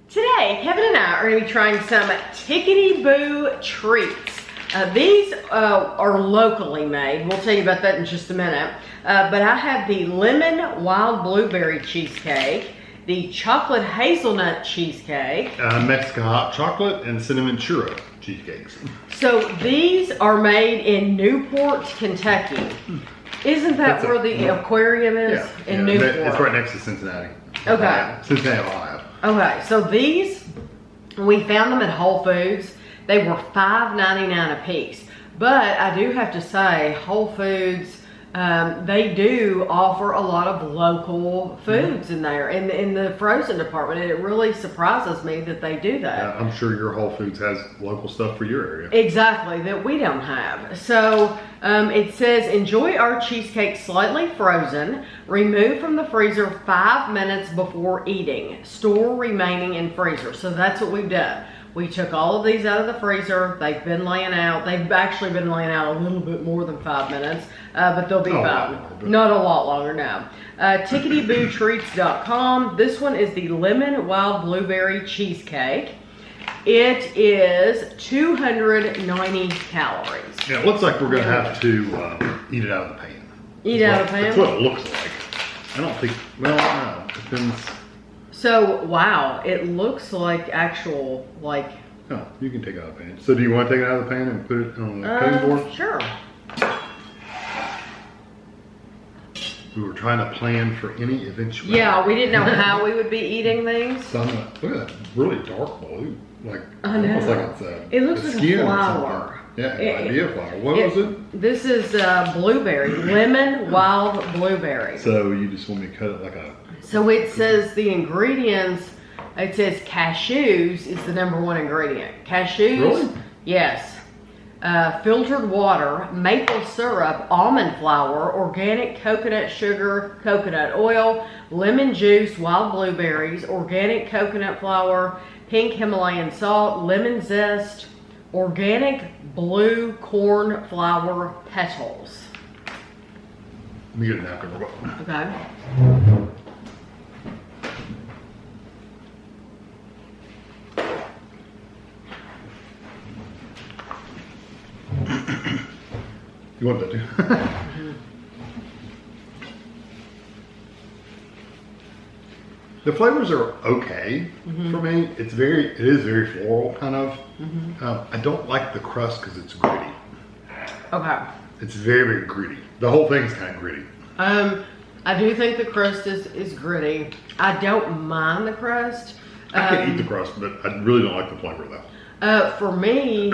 Today, Kevin and I are going to be trying some Tickety Boo treats. These are locally made. We'll tell you about that in just a minute. But I have the lemon wild blueberry cheesecake, the chocolate hazelnut cheesecake, Mexican hot chocolate, and cinnamon churro cheesecakes. So these are made in Newport, Kentucky. Isn't that where the aquarium is? In Newport. It's right next to Cincinnati. Okay. Cincinnati, Ohio. Okay, so these, we found them at Whole Foods. They were $5.99 a piece. But I do have to say, Whole Foods, they do offer a lot of local foods in there, in the frozen department. And it really surprises me that they do that. Yeah, I'm sure your Whole Foods has local stuff for your area. Exactly, that we don't have. So it says, enjoy our cheesecake slightly frozen. Remove from the freezer 5 minutes before eating. Store remaining in freezer. So that's what we've done. We took all of these out of the freezer. They've been laying out. They've actually been laying out a little bit more than 5 minutes, but they'll be fine. Not a lot longer now. TicketyBooTreats.com. This one is the lemon wild blueberry cheesecake. It is 290 calories. Yeah, it looks like we're going to have to eat it out of the pan. Eat it out of the pan? That's what it looks like. I don't think, well, no, it depends. So, wow, it looks like actual, like... Oh, you can take it out of the pan. So do you want to take it out of the pan and put it on the cutting board? Sure. We were trying to plan for any eventuality. Yeah, we didn't know how we would be eating these. So look at that really dark blue. Like, I know. almost like it's it looks like a flower. Yeah, idea flower. What was it? This is blueberry, lemon wild blueberry. So you just want me to cut it like a... So it says the ingredients, it says cashews is the #1 ingredient. Cashews? Really? Yes. Filtered water, maple syrup, almond flour, organic coconut sugar, coconut oil, lemon juice, wild blueberries, organic coconut flour, pink Himalayan salt, lemon zest, organic blue corn flour petals. Let me get a napkin real quick. Okay. You want that too? The flavors are okay for me. It is very floral kind of. I don't like the crust because it's gritty. Okay. It's very, very gritty. The whole thing's kind of gritty. I do think the crust is gritty. I don't mind the crust. I can eat the crust, but I really don't like the flavor though. For me,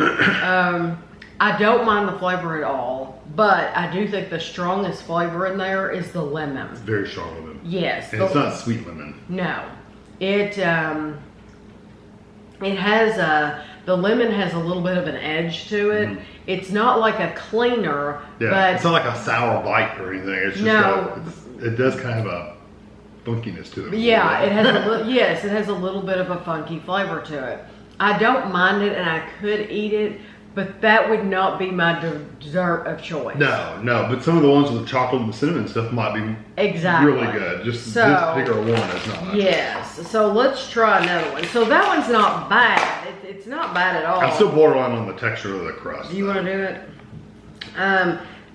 I don't mind the flavor at all, but I do think the strongest flavor in there is the lemon. It's very strong lemon. Yes. And it's not sweet lemon. No. It has the lemon has a little bit of an edge to it. It's not like a cleaner, but it's not like a sour bite or anything. It's just it does kind of have a funkiness to it. Yeah, it has yes, it has a little bit of a funky flavor to it. I don't mind it, and I could eat it, but that would not be my dessert of choice. No, but some of the ones with the chocolate and the cinnamon stuff might be really good. Just this particular one is not. Yes, so let's try another one. So that one's not bad. It's not bad at all. I'm still borderline on the texture of the crust. Do you want to do it?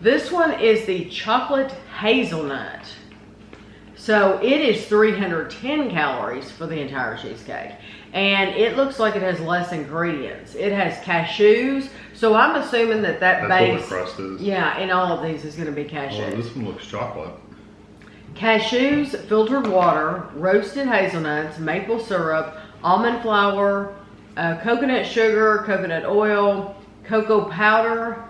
This one is the chocolate hazelnut. So it is 310 calories for the entire cheesecake. And it looks like it has less ingredients. It has cashews. So I'm assuming that base. What the crust is. Yeah, in all of these is going to be cashews. Oh, this one looks chocolate. Cashews, filtered water, roasted hazelnuts, maple syrup, almond flour, coconut sugar, coconut oil, cocoa powder,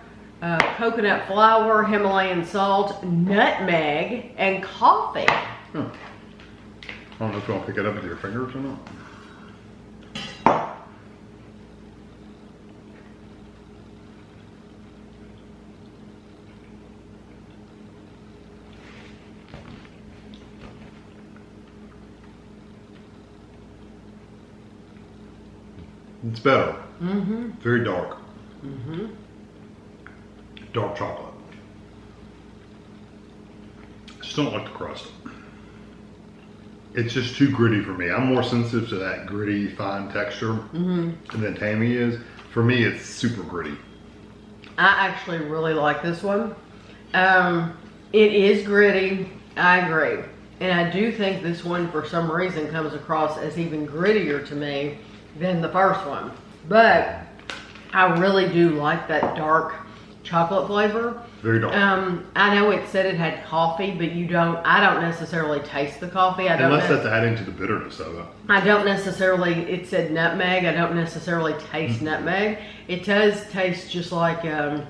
coconut flour, Himalayan salt, nutmeg, and coffee. I don't know if you want to pick it up with your fingers or not. It's better. Very dark. Dark chocolate. I just don't like the crust. it's just too gritty for me. I'm more sensitive to that gritty, fine texture than Tammy is. For me, it's super gritty. I actually really like this one. It is gritty, I agree. And I do think this one, for some reason, comes across as even grittier to me than the first one. But I really do like that dark chocolate flavor. Very dark. I know it said it had coffee, but I don't necessarily taste the coffee. Unless that's adding to the bitterness of it. I don't necessarily, it said nutmeg. I don't necessarily taste nutmeg. It does taste just like a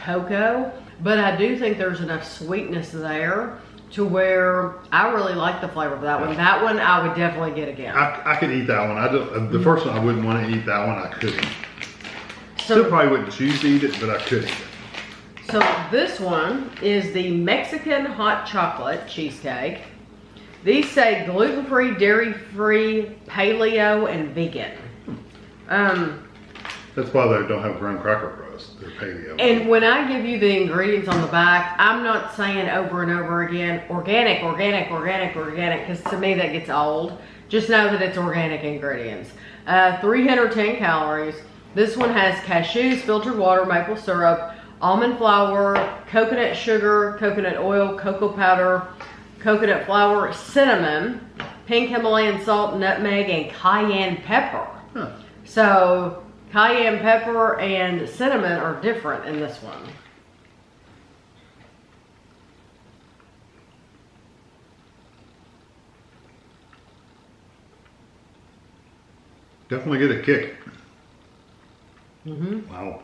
cocoa, but I do think there's enough sweetness there to where I really like the flavor of that one. That one I would definitely get again. I could eat that one. The first one I wouldn't want to eat. That one I couldn't. So, still probably wouldn't choose to eat it, but I could eat it. So this one is the Mexican hot chocolate cheesecake. These say gluten-free, dairy-free, paleo, and vegan. That's why they don't have graham cracker crust. They're paleo. And when I give you the ingredients on the back, I'm not saying over and over again, organic, organic, organic, organic, because to me that gets old. Just know that it's organic ingredients. 310 calories. This one has cashews, filtered water, maple syrup, almond flour, coconut sugar, coconut oil, cocoa powder, coconut flour, cinnamon, pink Himalayan salt, nutmeg, and cayenne pepper. Huh. So cayenne pepper and cinnamon are different in this one. Definitely get a kick. Mm-hmm. Wow.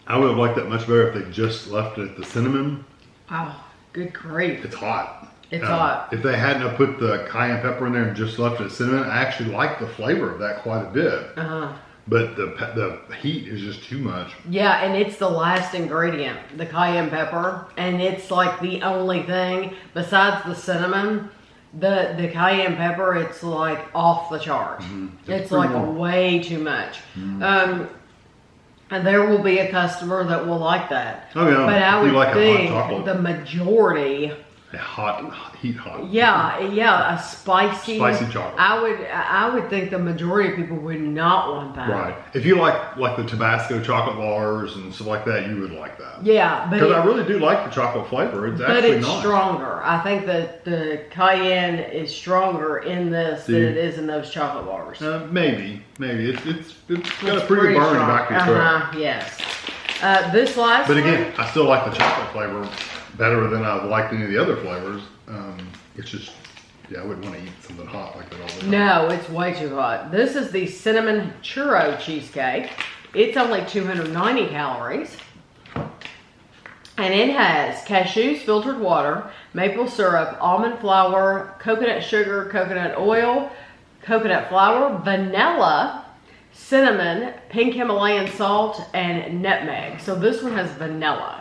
I would have liked that much better if they just left it at the cinnamon. Oh, good grief. It's hot. It's hot. If they hadn't have put the cayenne pepper in there and just left it at cinnamon, I actually like the flavor of that quite a bit. Uh-huh. But the heat is just too much. Yeah, and it's the last ingredient, the cayenne pepper. And it's like the only thing besides the cinnamon. The cayenne pepper, it's like off the chart. Mm-hmm. It's like way too much. Mm-hmm. And there will be a customer that will like that. Oh yeah, but I would like think the majority. Heat hot. Yeah, a spicy chocolate. I would think the majority of people would not want that. Right. If you like the Tabasco chocolate bars and stuff like that, you would like that. Yeah, but because I really do like the chocolate flavor. It's actually nice. Stronger. I think that the cayenne is stronger in this than it is in those chocolate bars. Maybe. It's got a pretty burn in the back of your throat. Yes. This last But again, I still like the chocolate flavor better than I've liked any of the other flavors. It's just, I wouldn't want to eat something hot like that all the time. No, it's way too hot. This is the cinnamon churro cheesecake. It's only 290 calories. And it has cashews, filtered water, maple syrup, almond flour, coconut sugar, coconut oil, coconut flour, vanilla, cinnamon, pink Himalayan salt, and nutmeg. So this one has vanilla.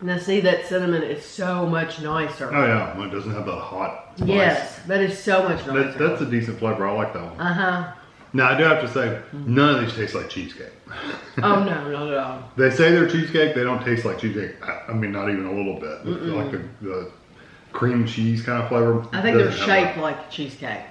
Now see, that cinnamon is so much nicer. Oh yeah, well, it doesn't have that hot spice. Yes, that is so much nicer. That's a decent flavor. I like that one. Uh-huh. Now I do have to say, none of these taste like cheesecake. Oh no, not at all. They say they're cheesecake, they don't taste like cheesecake. I mean, not even a little bit. Like the cream cheese kind of flavor. I think they're shaped like cheesecake.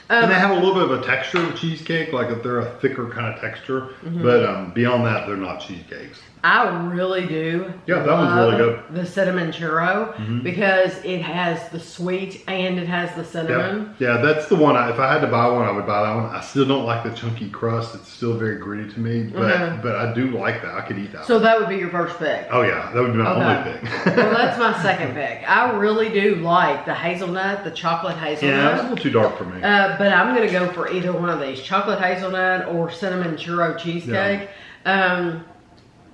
And they have a little bit of a texture of cheesecake, like if they're a thicker kind of texture. But beyond that, they're not cheesecakes. I really do. Yeah, that one's really good. The cinnamon churro because it has the sweet and it has the cinnamon. Yeah, that's the one. If I had to buy one, I would buy that one. I still don't like the chunky crust. It's still very gritty to me, but I do like that. I could eat that. So that would be your first pick. Oh yeah, that would be my only pick. Well, that's my second pick. I really do like the hazelnut, the chocolate hazelnut. Yeah, it's a little too dark for me. But I'm gonna go for either one of these, chocolate hazelnut or cinnamon churro cheesecake. Yeah.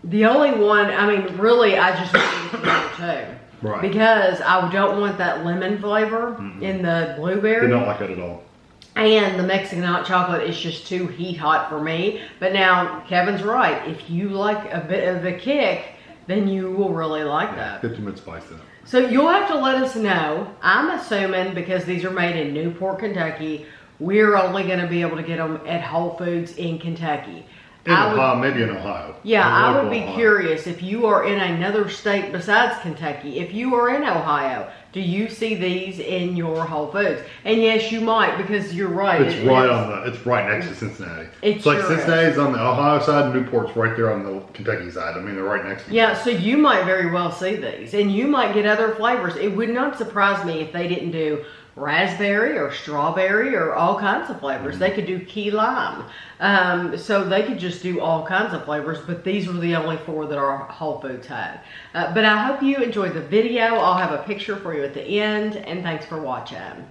The only one, I mean, really, I just want to get the two. Right. Because I don't want that lemon flavor in the blueberry. They don't like it at all. And the Mexican hot chocolate is just too heat hot for me. But now, Kevin's right. If you like a bit of a kick, then you will really like that. 50-minute spice in it. So you'll have to let us know. I'm assuming because these are made in Newport, Kentucky, we're only going to be able to get them at Whole Foods in Kentucky. Maybe in Ohio. Yeah, I would be Ohio. curious if you are in another state besides Kentucky. If you are in Ohio, do you see these in your Whole Foods? And yes, you might, because you're right. It's right next to Cincinnati. It's like sure Cincinnati's on the Ohio side, Newport's right there on the Kentucky side. I mean, they're right next to each Yeah, other. so you might very well see these, and you might get other flavors. It would not surprise me if they didn't do raspberry or strawberry or all kinds of flavors. They could do key lime. So they could just do all kinds of flavors, but these were the only 4 that our Whole Foods had. But I hope you enjoyed the video. I'll have a picture for you at the end, and thanks for watching.